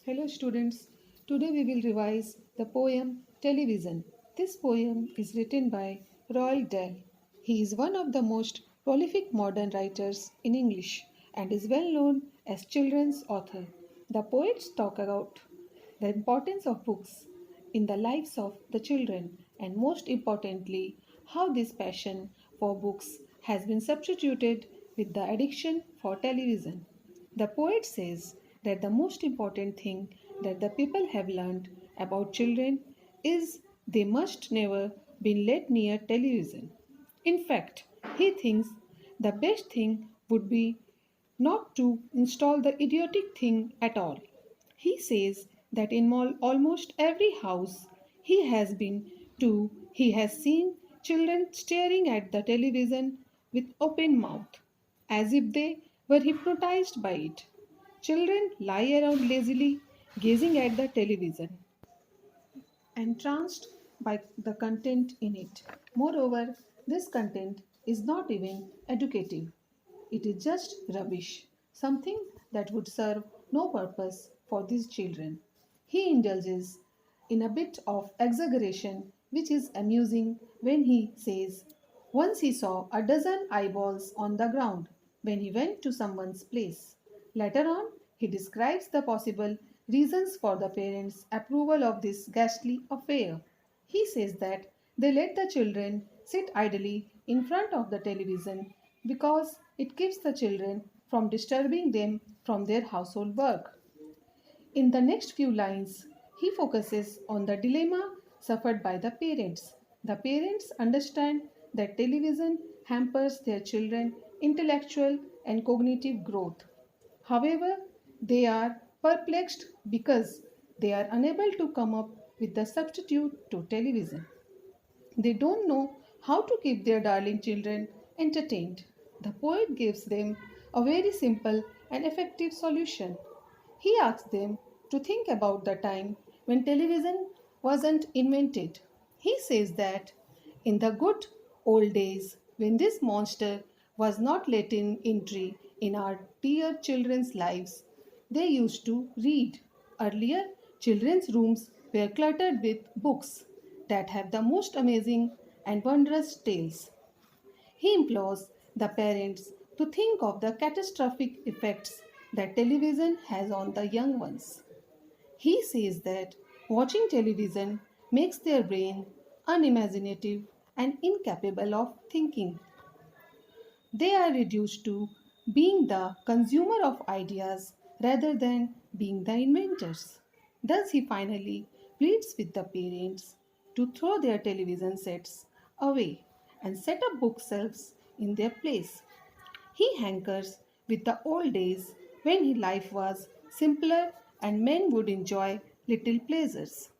Hello students, today we will revise the poem Television. This poem is written by Roald Dahl. He is one of the most prolific modern writers in English and is well known as children's author. The poets talk about the importance of books in the lives of the children and most importantly how this passion for books has been substituted with the addiction for television. The poet says that the most important thing that the people have learned about children is they must never be let near television. In fact, he thinks the best thing would be not to install the idiotic thing at all. He says that in almost every house he has seen children staring at the television with open mouth, as if they were hypnotized by it. Children lie around lazily, gazing at the television, entranced by the content in it. Moreover, this content is not even educative. It is just rubbish, something that would serve no purpose for these children. He indulges in a bit of exaggeration, which is amusing when he says, once he saw a dozen eyeballs on the ground when he went to someone's place. Later on, he describes the possible reasons for the parents' approval of this ghastly affair. He says that they let the children sit idly in front of the television because it keeps the children from disturbing them from their household work. In the next few lines, he focuses on the dilemma suffered by the parents. The parents understand that television hampers their children's intellectual and cognitive growth. However, they are perplexed because they are unable to come up with the substitute to television. They don't know how to keep their darling children entertained. The poet gives them a very simple and effective solution. He asks them to think about the time when television wasn't invented. He says that in the good old days, when this monster was not let in entry in our dear children's lives, they used to read. Earlier, children's rooms were cluttered with books that have the most amazing and wondrous tales. He implores the parents to think of the catastrophic effects that television has on the young ones. He says that watching television makes their brain unimaginative and incapable of thinking. They are reduced to being the consumer of ideas rather than being the inventors. Thus, he finally pleads with the parents to throw their television sets away and set up bookshelves in their place. He hankers with the old days when life was simpler and men would enjoy little pleasures.